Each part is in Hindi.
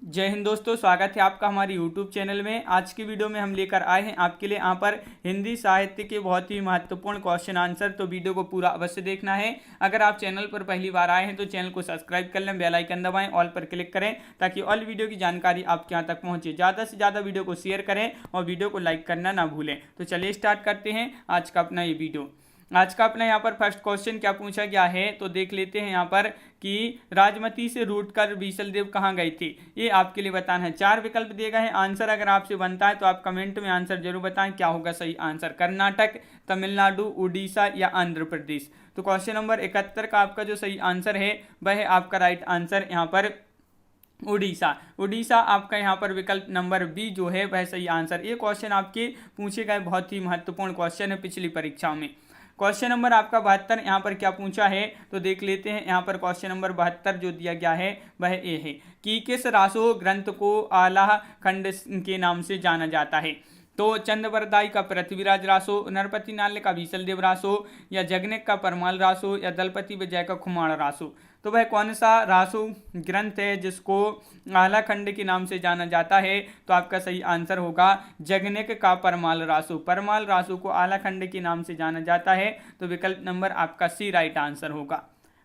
जय हिंद दोस्तों, स्वागत है आपका हमारे YouTube चैनल में। आज की वीडियो में हम लेकर आए हैं आपके लिए यहाँ पर हिंदी साहित्य के बहुत ही महत्वपूर्ण क्वेश्चन आंसर। तो वीडियो को पूरा अवश्य देखना है। अगर आप चैनल पर पहली बार आए हैं तो चैनल को सब्सक्राइब कर लें, बेल आइकन दबाएं, ऑल पर क्लिक करें ताकि ऑल वीडियो की जानकारी आपके यहाँ तक पहुँचे। ज़्यादा से ज़्यादा वीडियो को शेयर करें और वीडियो को लाइक करना ना भूलें। तो चलिए स्टार्ट करते हैं आज का अपना ये वीडियो। आज का अपना यहाँ पर फर्स्ट क्वेश्चन क्या पूछा गया है तो देख लेते हैं यहाँ पर कि राजमती से रूठकर बीसलदेव कहाँ गए थे। ये आपके लिए बताना है। 4 विकल्प दिए गए हैं। आंसर अगर आपसे बनता है तो आप कमेंट में आंसर जरूर बताएं क्या होगा सही आंसर। कर्नाटक, तमिलनाडु, उड़ीसा या आंध्र प्रदेश। तो क्वेश्चन नंबर 71 का आपका जो सही आंसर है वह है आपका राइट आंसर यहाँ पर उड़ीसा। उड़ीसा आपका यहाँ पर विकल्प नंबर बी जो है वह सही आंसर। ये क्वेश्चन आपके पूछे गए बहुत ही महत्वपूर्ण क्वेश्चन है पिछली परीक्षाओं में। क्वेश्चन नंबर आपका 72 यहाँ पर क्या पूछा है तो देख लेते हैं। यहाँ पर क्वेश्चन नंबर 72 जो दिया गया है वह ये है कि किस रासो ग्रंथ को आला खंड के नाम से जाना जाता है। तो चंद्रवरदाई का पृथ्वीराज रासो, नरपति नाल्य का बीसलदेव रासो या जगनेक का परमाल रासो या दलपति विजय का खुमाण रासो। तो वह कौन सा रासो ग्रंथ है जिसको आला खंड के नाम से जाना जाता है। तो आपका सही आंसर होगा जगनेक का परमाल रासो। परमाल रासो को आला खंड के नाम से जाना जाता है। तो विकल्प नंबर आपका सी राइट आंसर होगा।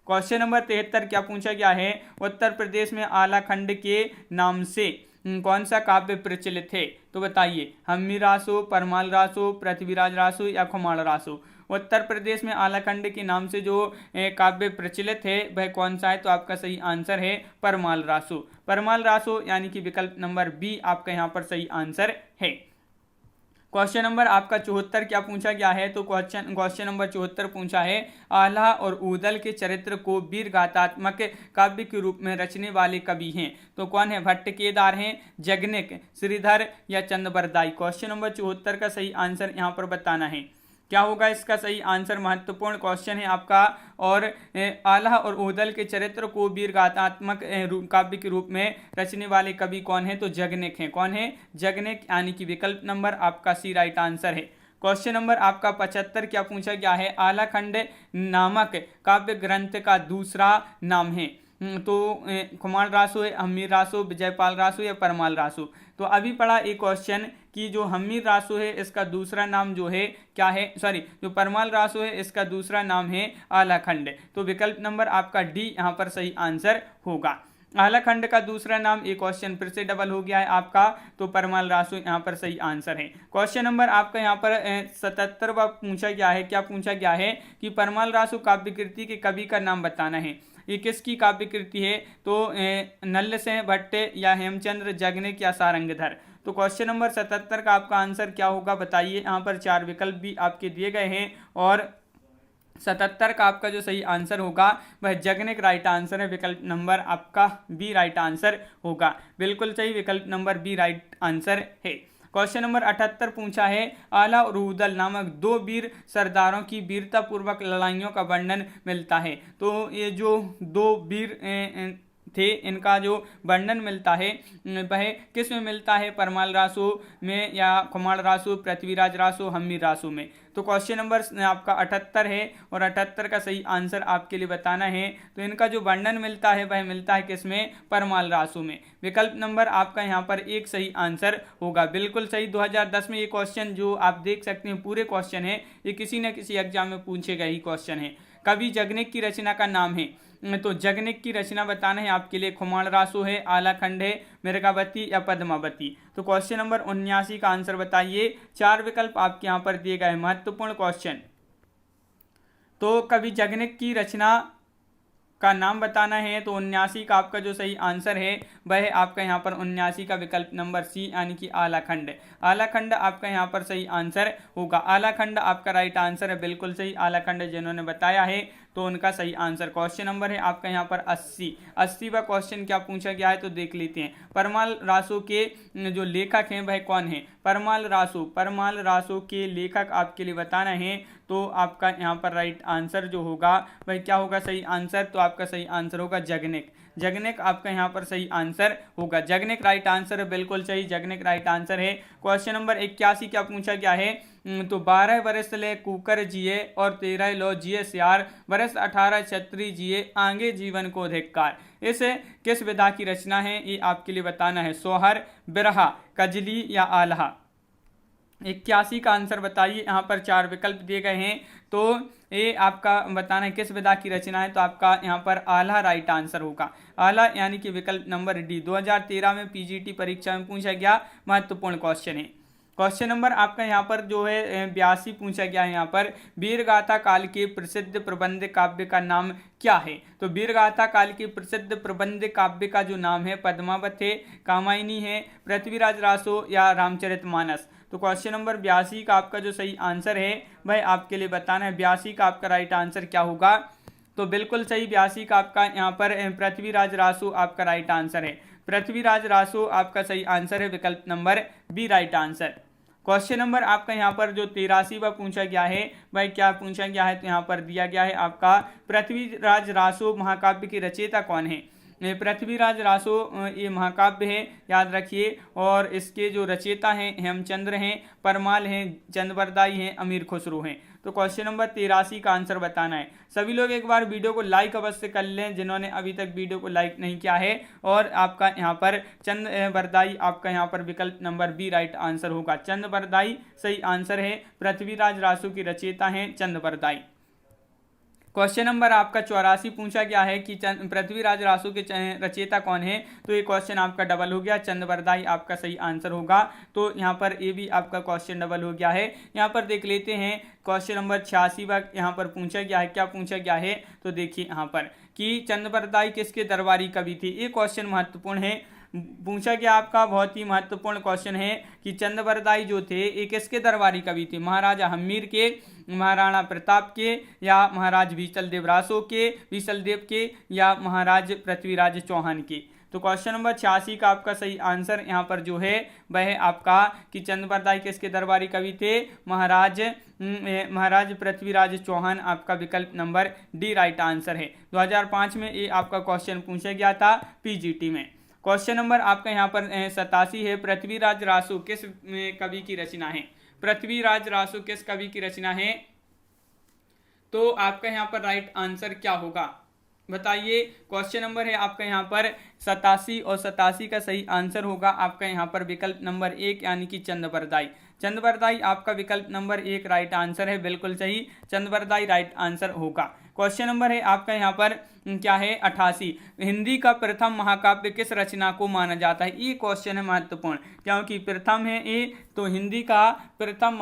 क्वेश्चन नंबर 73 क्या पूछा गया है। उत्तर प्रदेश में आला खंड के नाम से कौन सा काव्य प्रचलित है। तो बताइए, हम्मी रासो, परमाल रासो, पृथ्वीराज रासो या खुमाण रासो। उत्तर प्रदेश में आलाखंड के नाम से जो काव्य प्रचलित है वह कौन सा है। तो आपका सही आंसर है परमाल रासो। परमाल रासो यानी कि विकल्प नंबर बी आपका यहाँ पर सही आंसर है। क्वेश्चन नंबर आपका 74 क्या पूछा गया है तो क्वेश्चन नंबर 74 पूछा है आल्हा और ऊदल के चरित्र को वीर गाथात्मक काव्य के रूप में रचने वाले कवि हैं। तो कौन है। भट्ट केदार हैं, जगनेक, श्रीधर या चंद्रवरदाई। क्वेश्चन नंबर 74 का सही आंसर यहाँ पर बताना है। क्या होगा इसका सही आंसर। महत्वपूर्ण क्वेश्चन है आपका। और आल्हा और ऊदल के चरित्र को वीर गाथात्मक काव्य के रूप में रचने वाले कवि कौन है। तो जगनेक हैं। कौन है। जगनेक यानी कि विकल्प नंबर आपका सी राइट आंसर है। क्वेश्चन नंबर आपका 75 क्या पूछा गया है। आलाखंड नामक काव्य ग्रंथ का दूसरा नाम है। तो खुमाण रासो है, हम्मीर रासो, विजयपाल रासो या परमाल रासो। तो अभी पढ़ा एक क्वेश्चन कि जो हम्मीर रासो है इसका दूसरा नाम जो है क्या है, सॉरी जो परमाल रासो है इसका दूसरा नाम है आलाखंड। तो विकल्प नंबर आपका डी यहाँ पर सही आंसर होगा। आलाखंड का दूसरा नाम एक क्वेश्चन फिर से डबल हो गया है आपका। तो परमाल रासो यहाँ पर सही आंसर है। क्वेश्चन नंबर आपका यहाँ पर 77वां पूछा गया है। क्या पूछा गया है कि परमाल रासो काव्य कृति के कवि का नाम बताना है। ये किसकी काव्य कृति है। तो नल्ल सेन भट्ट या हेमचंद्र, जगनेक या सारंगधर। तो क्वेश्चन नंबर 77 का आपका आंसर क्या होगा बताइए। यहाँ पर 4 विकल्प भी आपके दिए गए हैं और 77 का आपका जो सही आंसर होगा वह जगनेक राइट आंसर है। विकल्प नंबर आपका बी राइट आंसर होगा। बिल्कुल सही, विकल्प नंबर बी राइट आंसर है। क्वेश्चन नंबर 78 पूछा है आला और ऊदल नामक 2 वीर सरदारों की वीरता पूर्वक लड़ाइयों का वर्णन मिलता है। तो ये जो 2 वीर थे इनका जो वर्णन मिलता है वह किस में मिलता है। परमाल रासो में या खुमाण रासो, पृथ्वीराज रासो, हम्मीर रासो में। तो क्वेश्चन नंबर आपका 78 है और 78 का सही आंसर आपके लिए बताना है। तो इनका जो वर्णन मिलता है वह मिलता है किसमें। परमाल रासो में। विकल्प नंबर आपका यहाँ पर एक सही आंसर होगा। बिल्कुल सही। 2010 में ये क्वेश्चन जो आप देख सकते हैं पूरे क्वेश्चन है ये किसी न किसी एग्जाम में पूछे गए ही क्वेश्चन है। कवि जगनेक की रचना का नाम है। तो जगनेक की रचना बताना है आपके लिए। खुमाण रासो है, आलाखंड है, मृगावती या पद्मावती। तो क्वेश्चन नंबर 79 का आंसर बताइए। 4 विकल्प आपके यहाँ पर दिए गए। महत्वपूर्ण क्वेश्चन। तो कवि जगनेक की रचना का नाम बताना है। तो 79 का आपका जो सही आंसर है वह है आपका यहाँ पर 79 का विकल्प नंबर सी यानी कि आलाखंड। आलाखंड आपका यहाँ पर सही आंसर होगा। आलाखंड आपका राइट आंसर है। बिल्कुल सही। आलाखंड जिन्होंने बताया है तो उनका सही आंसर। क्वेश्चन नंबर है आपका यहाँ पर 80वां क्वेश्चन क्या पूछा गया है तो देख लेते हैं। परमाल रासो के जो लेखक हैं वह कौन है। परमाल रासो के लेखक आपके लिए बताना है। तो आपका यहाँ पर राइट आंसर जो होगा वह क्या होगा सही आंसर। तो आपका सही आंसर होगा जगनेक। जगनेक आपका यहाँ पर सही आंसर होगा। जगनेक राइट आंसर है। बिल्कुल सही, जगनेक राइट आंसर है। क्वेश्चन नंबर 81 क्या पूछा गया है। तो 12 वर्ष ले कुकर जिए और 13 लो जिए सियार, वर्ष 18 छत्री जिए आगे जीवन को धिक्कार। इस किस विधा की रचना है, ये आपके लिए बताना है। सोहर, बिरहा, कजली या आल्हा। 81 का आंसर बताइए। यहाँ पर 4 विकल्प दिए गए हैं, तो ये आपका बताना है किस विधा की रचना है, तो आपका यहाँ पर आल्हा राइट आंसर होगा। आल्हा यानी कि विकल्प नंबर डी 2013 में पीजीटी परीक्षा में पूछा गया महत्वपूर्ण क्वेश्चन है। क्वेश्चन नंबर आपका यहाँ पर जो है 82 पूछा गया है। यहाँ पर वीरगाथा काल के प्रसिद्ध प्रबंध काव्य का नाम क्या है, तो वीरगाथा काल के प्रसिद्ध प्रबंध काव्य का जो नाम है पद्मावत है, कामायनी है, पृथ्वीराज रासो या रामचरितमानस। तो क्वेश्चन नंबर 82 का आपका जो सही आंसर है वह आपके लिए बताना है। 82 का आपका राइट आंसर क्या होगा, तो बिल्कुल सही 82 का आपका यहाँ पर पृथ्वीराज रासो आपका राइट आंसर है। पृथ्वीराज रासो आपका सही आंसर है, विकल्प number B right answer. Question number आपका यहाँ पर जो 83वां पूछा गया है वह क्या पूछा गया है, तो यहाँ पर दिया गया है आपका पृथ्वीराज रासो महाकाव्य की रचयिता कौन है। पृथ्वीराज रासो ये महाकाव्य है, याद रखिए, और इसके जो रचयिता हैं हेमचंद्र हैं, परमाल हैं, चंद्रबरदाई हैं, अमीर खुसरो हैं। तो क्वेश्चन नंबर 83 का आंसर बताना है। सभी लोग एक बार वीडियो को लाइक अवश्य कर लें जिन्होंने अभी तक वीडियो को लाइक नहीं किया है। और आपका यहाँ पर चंद्रबरदाई आपका यहाँ पर विकल्प नंबर बी राइट आंसर होगा। चंद्रबरदाई सही आंसर है, पृथ्वीराज रासो की रचयिता हैं चंद्रबरदाई। क्वेश्चन नंबर आपका 84 पूछा गया है कि पृथ्वीराज रासो के रचयिता कौन है, तो ये क्वेश्चन आपका डबल हो गया, चंद्रबरदाई आपका सही आंसर होगा। तो यहाँ पर ये भी आपका क्वेश्चन डबल हो गया है। यहाँ पर देख लेते हैं क्वेश्चन नंबर 86 यहाँ पर पूछा गया है, क्या पूछा गया है, तो देखिए यहाँ पर कि चंद्रबरदाई किसके दरबारी कवि थे। ये क्वेश्चन महत्वपूर्ण है, पूछा गया आपका बहुत ही महत्वपूर्ण क्वेश्चन है कि चंद्रबरदाई जो थे ये किसके दरबारी कवि थे, महाराजा हम्मीर के, महाराणा प्रताप के, या महाराज बीसलदेव रासो के, बीसलदेव के, या महाराज पृथ्वीराज चौहान के। तो क्वेश्चन नंबर 86 का आपका सही आंसर यहाँ पर जो है वह है आपका कि चंद्रबरदाई किसके दरबारी कवि थे, महाराज पृथ्वीराज चौहान आपका विकल्प नंबर डी राइट आंसर है। 2005 में ये आपका क्वेश्चन पूछा गया था पीजीटी में। क्वेश्चन नंबर आपका यहाँ पर 87 है, पृथ्वीराज रासो किस कवि की रचना है। पृथ्वीराज रासो किस कवि की रचना है, तो आपका यहाँ पर राइट आंसर क्या होगा बताइए। क्वेश्चन नंबर है आपका यहाँ पर 87 और 87 का सही आंसर होगा आपका यहाँ पर विकल्प नंबर 1 यानी कि चंद्रबरदाई। चंद्रबरदाई आपका विकल्प नंबर 1 राइट आंसर है, बिल्कुल सही, चंद्रबरदाई राइट आंसर होगा। क्वेश्चन नंबर है आपका यहाँ पर क्या है 88, हिंदी का प्रथम महाकाव्य किस रचना को माना जाता है। ये क्वेश्चन है महत्वपूर्ण, क्योंकि प्रथम है ये, तो हिंदी का प्रथम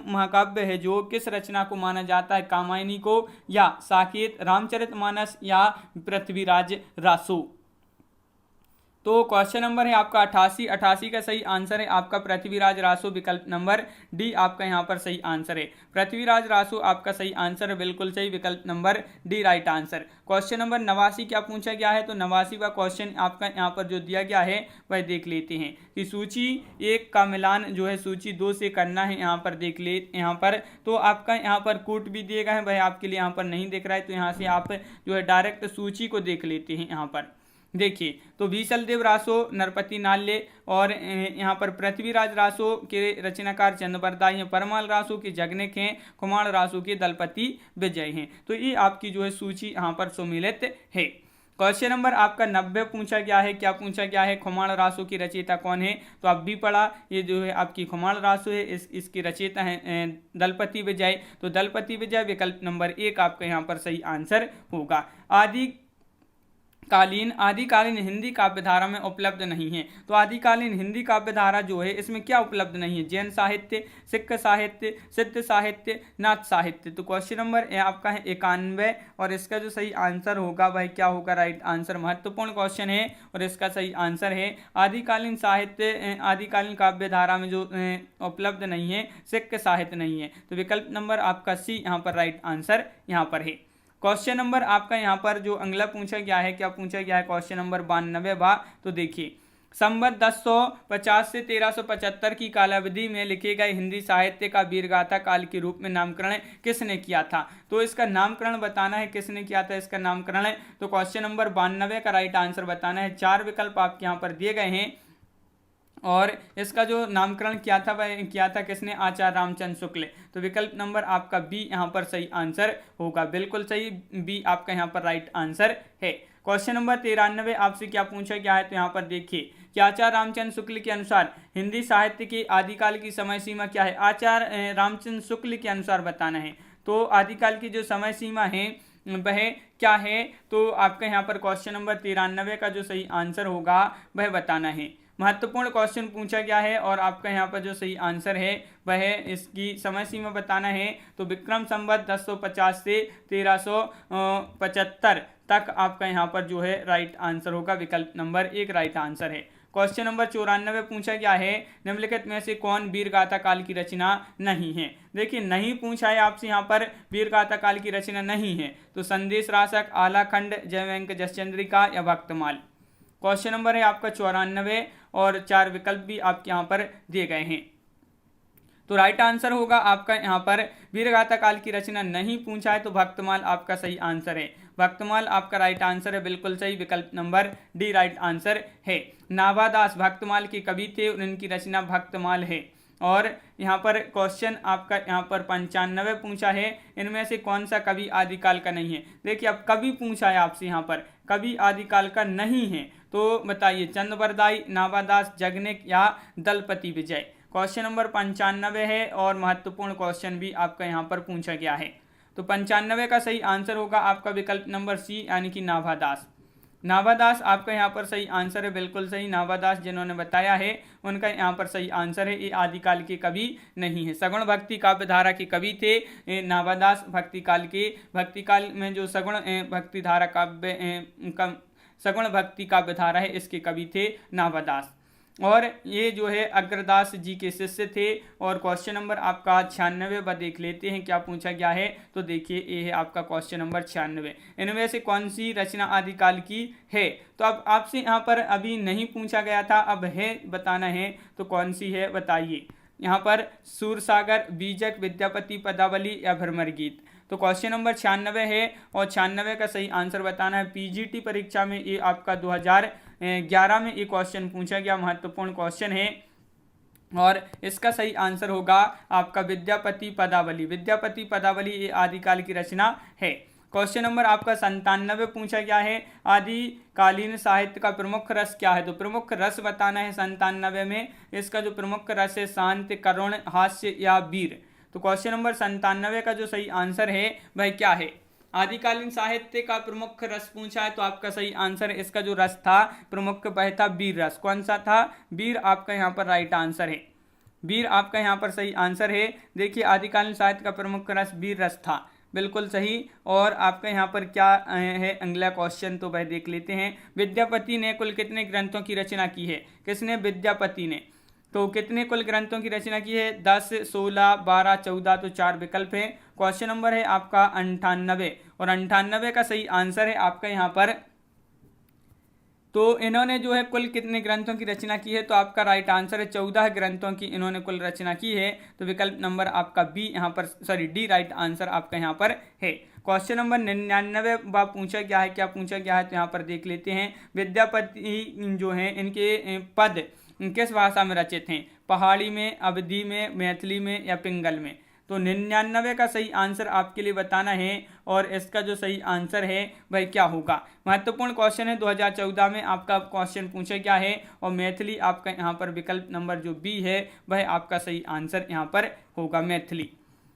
महाकाव्य है जो किस रचना को माना जाता है, कामायनी को, या साकेत, रामचरितमानस, या पृथ्वीराज रासो। तो क्वेश्चन नंबर है आपका 88 का सही आंसर है आपका पृथ्वीराज रासो, विकल्प नंबर डी आपका यहाँ पर सही आंसर है। पृथ्वीराज रासो आपका सही आंसर है, बिल्कुल सही, विकल्प number D right answer. Question number 89 क्या पूछा गया है, तो 89वां क्वेश्चन आपका यहाँ पर जो दिया गया है वह देख लेते हैं कि सूची 1 का मिलान जो है सूची 2 से करना है। यहाँ पर देख ले, यहाँ पर तो आपका यहाँ पर कूट भी दिए गए हैं, वह आपके लिए यहाँ पर नहीं दिख रहा है, तो यहाँ से आप जो है डायरेक्ट सूची को देख लेते हैं। यहाँ पर देखिए तो बीसलदेव रासो, नरपति नाल्य, और यहाँ पर पृथ्वीराज रासो के रचनाकार चंद्रबरदाई हैं, परमाल रासो के जगनिक हैं, कुमार रासो के दलपति विजय हैं। तो ये आपकी जो है सूची यहाँ पर सम्मिलित है। क्वेश्चन नंबर आपका 90 पूछा गया है, क्या पूछा गया है, खुमाण रासो की रचयिता कौन है, तो आप भी पढ़ा, ये जो है आपकी खुमाण रासो है, इसकी रचयिता है दलपति विजय। तो दलपति विजय विकल्प नंबर 1 आपका यहाँ पर सही आंसर होगा। आदिकालीन हिंदी काव्यधारा में उपलब्ध नहीं है, तो आदिकालीन हिंदी काव्यधारा जो है इसमें क्या उपलब्ध नहीं है, जैन साहित्य, सिख साहित्य, सिद्ध साहित्य, नाथ साहित्य। तो क्वेश्चन नंबर आपका है 91 और इसका जो सही आंसर होगा वह क्या होगा, राइट आंसर। महत्वपूर्ण क्वेश्चन है और इसका सही आंसर है आदिकालीन साहित्य, आदिकालीन काव्यधारा में जो उपलब्ध नहीं है, सिख साहित्य नहीं है। तो विकल्प नंबर आपका सी यहाँ पर राइट आंसर यहाँ पर है। क्वेश्चन नंबर आपका यहाँ पर जो अगला पूछा गया है, क्या पूछा गया है, क्वेश्चन नंबर 92। तो देखिए संवत 1050 से 1375 की कालावधि में लिखे गए हिंदी साहित्य का वीरगाथा काल के रूप में नामकरण किसने किया था। तो इसका नामकरण बताना है, किसने किया था इसका नामकरण। तो क्वेश्चन नंबर 92 का राइट आंसर बताना है। 4 विकल्प आपके यहाँ पर दिए गए हैं और इसका जो नामकरण किया था वह किया था किसने, आचार्य रामचंद्र शुक्ल। तो विकल्प नंबर आपका बी यहाँ पर सही आंसर होगा, बिल्कुल सही, बी आपका यहाँ पर राइट आंसर है। क्वेश्चन नंबर 93 आपसे क्या पूछा गया है, तो यहाँ पर देखिए कि आचार्य रामचंद्र शुक्ल के अनुसार हिंदी साहित्य के आदिकाल की समय सीमा क्या है। आचार्य रामचंद्र शुक्ल के अनुसार बताना है, तो आदिकाल की जो समय सीमा है वह क्या है, तो आपका यहाँ पर क्वेश्चन नंबर 93 का जो सही आंसर होगा वह बताना है। महत्वपूर्ण क्वेश्चन पूछा गया है और आपका यहाँ पर जो सही आंसर है वह इसकी समय सीमा बताना है। तो विक्रम संवत 1050 से 1375 तक आपका यहाँ पर जो है राइट आंसर होगा, विकल्प नंबर 1 राइट आंसर है। क्वेश्चन नंबर 94 पूछा गया है, निम्नलिखित में से कौन वीरगाथा काल की रचना नहीं है। देखिए नहीं पूछा है आपसे यहाँ पर वीरगाथा काल की रचना नहीं है, तो संदेश राशक, आलाखंड, जयवंक जसचंद्रिका या भक्तमाल। क्वेश्चन नंबर है आपका 94 और 4 विकल्प भी आपके यहाँ पर दिए गए हैं। तो राइट आंसर होगा आपका यहाँ पर वीरगाथा काल की रचना नहीं पूछा है, तो भक्तमाल आपका सही आंसर है। भक्तमाल आपका राइट आंसर है, बिल्कुल सही, विकल्प नंबर डी राइट आंसर है। नाभादास भक्तमाल के कवि थे और इनकी रचना भक्तमाल है। और यहाँ पर क्वेश्चन आपका यहाँ पर 95 पूछा है, इनमें से कौन सा कवि आदिकाल का नहीं है। देखिए अब कवि पूछा है आपसे यहाँ पर, कवि आदिकाल का नहीं है, तो बताइए चंद्रवरदाई, नाभादास, जगनिक या दलपति विजय। क्वेश्चन नंबर 95 है और महत्वपूर्ण क्वेश्चन भी आपका यहाँ पर पूछा गया है। तो 95 का सही आंसर होगा आपका विकल्प नंबर सी यानी कि नाभादास। नाभादास आपका यहाँ पर सही आंसर है, बिल्कुल सही। नाभादास जिन्होंने बताया है उनका यहाँ पर सही आंसर है, ये आदिकाल के कवि नहीं है। सगुण भक्ति काव्य धारा के कवि थे नाभादास। भक्ति काल में जो सगुण भक्ति धारा सगुण भक्ति काव्य धारा है इसके कवि थे नाभादास। और ये जो है अग्रदास जी के शिष्य थे। और क्वेश्चन नंबर आपका 96 देख लेते हैं क्या पूछा गया है। तो देखिए ये है आपका क्वेश्चन नंबर 96, इनमें से कौन सी रचना आदिकाल की है। तो अब आपसे यहाँ पर अभी नहीं पूछा गया था, अब है बताना है, तो कौन सी है बताइए। यहाँ पर सूरसागर, बीजक, विद्यापति, पदावली या भ्रमर गीत। तो क्वेश्चन नंबर 96 है और 96 का सही आंसर बताना है। पीजीटी परीक्षा में ये आपका 2011 में ये क्वेश्चन पूछा गया, महत्वपूर्ण क्वेश्चन है और इसका सही आंसर होगा आपका विद्यापति पदावली। विद्यापति पदावली ये आदिकाल की रचना है। क्वेश्चन नंबर आपका 97 पूछा गया है, आदिकालीन साहित्य का प्रमुख रस क्या है। तो प्रमुख रस बताना है 97 में। इसका जो प्रमुख रस है शांति, करुण, हास्य या वीर। तो क्वेश्चन नंबर 97 का जो सही आंसर है वह क्या है। आदिकालीन साहित्य का प्रमुख रस पूछा है, तो आपका सही आंसर है, इसका जो रस था प्रमुख वह था वीर रस। कौन सा था, वीर आपका यहाँ पर राइट आंसर है। वीर आपका यहाँ पर सही आंसर है। देखिए आदिकालीन साहित्य का प्रमुख रस वीर रस था, बिल्कुल सही। और आपका यहाँ पर क्या है अगला क्वेश्चन, तो वह देख लेते हैं। विद्यापति ने कुल कितने ग्रंथों की रचना की है। किसने, विद्यापति ने। तो कितने कुल ग्रंथों की रचना की है, 10, 16, 12, 14। तो 4 विकल्प है। क्वेश्चन नंबर है आपका 98 और 98 का सही आंसर है आपका यहाँ पर। तो इन्होंने जो है कुल कितने ग्रंथों की रचना की है, तो आपका राइट आंसर है 14 ग्रंथों की इन्होंने कुल रचना की है। तो विकल्प नंबर आपका बी यहाँ पर, सॉरी डी राइट आंसर आपका यहाँ पर है। क्वेश्चन नंबर 99 पूछा गया है, क्या पूछा गया है, तो यहाँ पर देख लेते हैं। विद्यापति जो हैं इनके पद किस भाषा में रचित हैं, पहाड़ी में, अवधी में, मैथिली में या पिंगल में। तो 99 का सही आंसर आपके लिए बताना है और इसका जो सही आंसर है वह क्या होगा। महत्वपूर्ण क्वेश्चन है, 2014 में आपका क्वेश्चन पूछा गया है और मैथिली आपका यहाँ पर विकल्प नंबर जो बी है वह आपका सही आंसर यहाँ पर होगा, मैथिली।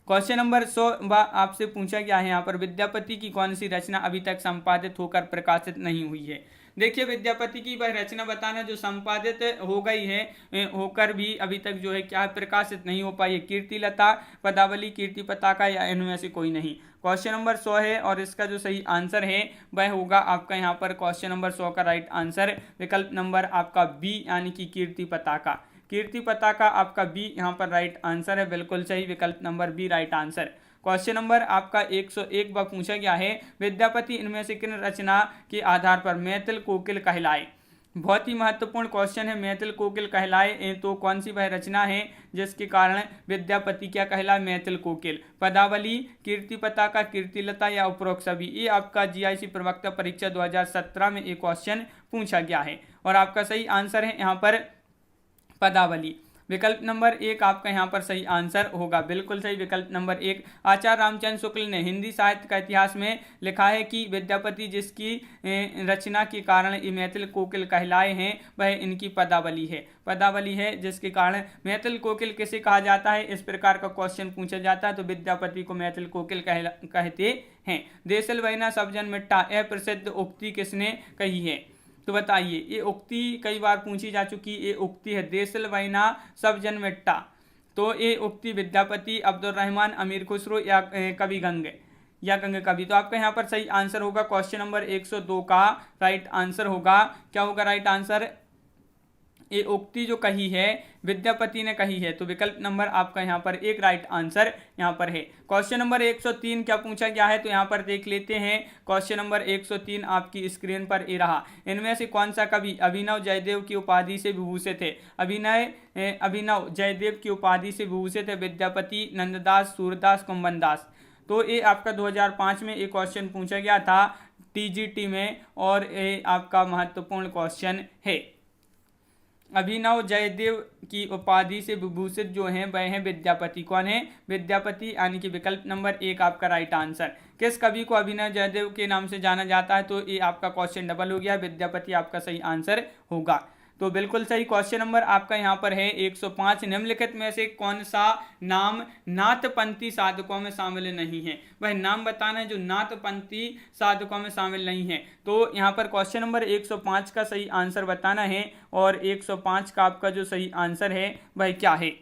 क्वेश्चन नंबर 100 आपसे पूछा गया है यहाँ पर, विद्यापति की कौन सी रचना अभी तक संपादित होकर प्रकाशित नहीं हुई है। देखिए विद्यापति की वह रचना बताना जो संपादित हो गई है होकर भी अभी तक जो है क्या प्रकाशित नहीं हो पाई है। कीर्तिलता, पदावली, कीर्ति पताका या इनमें से कोई नहीं। क्वेश्चन नंबर 100 है और इसका जो सही आंसर है वह होगा आपका यहाँ पर क्वेश्चन नंबर 100 का राइट आंसर विकल्प नंबर आपका बी यानी कि कीर्ति पताका। कीर्ति पताका आपका बी यहाँ पर राइट आंसर है, बिल्कुल सही, विकल्प number B right answer. Question number आपका 101 पूछा गया है, विद्यापति इनमें से किन रचना के आधार पर मैथिल कोकिल कहलाए। बहुत ही महत्वपूर्ण क्वेश्चन है, मैथिल कोकिल कहलाए तो कौन सी वह रचना है जिसके कारण विद्यापति क्या कहलाए, मैथिल कोकिल। पदावली, कीर्ति पताका, कीर्तिलता या उपरोक्त सभी। ये आपका जीआईसी प्रवक्ता परीक्षा 2017 में एक क्वेश्चन पूछा गया है और आपका सही आंसर है यहाँ पर पदावली। विकल्प नंबर 1 आपका यहाँ पर सही आंसर होगा, बिल्कुल सही, विकल्प नंबर 1। आचार्य रामचंद्र शुक्ल ने हिंदी साहित्य का इतिहास में लिखा है कि विद्यापति जिसकी रचना के कारण ये मैथिल कोकिल कहलाए हैं वह इनकी पदावली है। पदावली है जिसके कारण मैथिल कोकिल किसे कहा जाता है, इस प्रकार का क्वेश्चन पूछा जाता है तो विद्यापति को मैथिल कोकिल कहते हैं। देसल वैना सब जन मिट्टा, यह प्रसिद्ध उक्ति किसने कही है? तो बताइए, ये उक्ति कई बार पूछी जा चुकी, ये उक्ति है देसल वैना सब जन मिट्टा। तो ये उक्ति विद्यापति, अब्दुल रहमान, अमीर खुसरो या कवि गंग या गंग कवि। तो आपका यहाँ पर सही आंसर होगा क्वेश्चन नंबर 102 का राइट आंसर होगा। क्या होगा राइट आंसर? ये उक्ति जो कही है विद्यापति ने कही है, तो विकल्प नंबर आपका यहाँ पर एक राइट आंसर यहाँ पर है। क्वेश्चन नंबर 103 क्या पूछा गया है, तो यहाँ पर देख लेते हैं। क्वेश्चन नंबर 103 आपकी स्क्रीन पर ये रहा। इनमें से कौन सा कवि अभिनव जयदेव की उपाधि से विभूषित है? अभिनव जयदेव की उपाधि से विभूषित है विद्यापति, नंददास, सूरदास, कुंभन दास। तो ये आपका 2005 में एक क्वेश्चन पूछा गया था टीजीटी में, और ये आपका महत्वपूर्ण क्वेश्चन है। अभिनव जयदेव की उपाधि से विभूषित जो हैं वह हैं विद्यापति। कौन है? विद्यापति, यानी कि विकल्प नंबर 1 आपका राइट आंसर। किस कवि को अभिनव जयदेव के नाम से जाना जाता है, तो ये आपका क्वेश्चन डबल हो गया, विद्यापति आपका सही आंसर होगा। तो बिल्कुल सही। क्वेश्चन नंबर आपका यहाँ पर है 105। निम्नलिखित में से कौन सा नाम नाथपंथी साधकों में शामिल नहीं है? वह नाम बताना है जो नाथपंथी साधकों में शामिल नहीं है। तो यहाँ पर क्वेश्चन नंबर 105 का सही आंसर बताना है, और 105 का आपका जो सही आंसर है वह क्या है?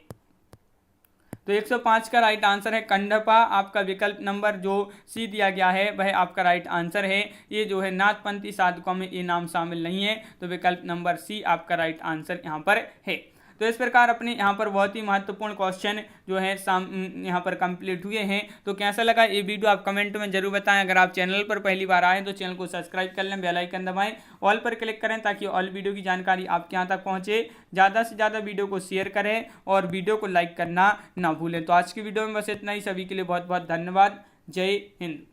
तो 105 का राइट आंसर है कंडपा। आपका विकल्प नंबर जो सी दिया गया है वह आपका राइट आंसर है। ये जो है नाथपंथी साधकों में ये नाम शामिल नहीं है, तो विकल्प नंबर सी आपका राइट आंसर यहाँ पर है। तो इस प्रकार अपने यहाँ पर बहुत ही महत्वपूर्ण क्वेश्चन जो है यहाँ पर कंप्लीट हुए हैं। तो कैसा लगा ये वीडियो आप कमेंट में जरूर बताएं। अगर आप चैनल पर पहली बार आए तो चैनल को सब्सक्राइब कर लें, बेल आइकन दबाएं, ऑल पर क्लिक करें ताकि ऑल वीडियो की जानकारी आपके यहाँ तक पहुँचे। ज़्यादा से ज़्यादा वीडियो को शेयर करें और वीडियो को लाइक करना ना भूलें। तो आज की वीडियो में बस इतना ही। सभी के लिए बहुत बहुत धन्यवाद। जय हिंद।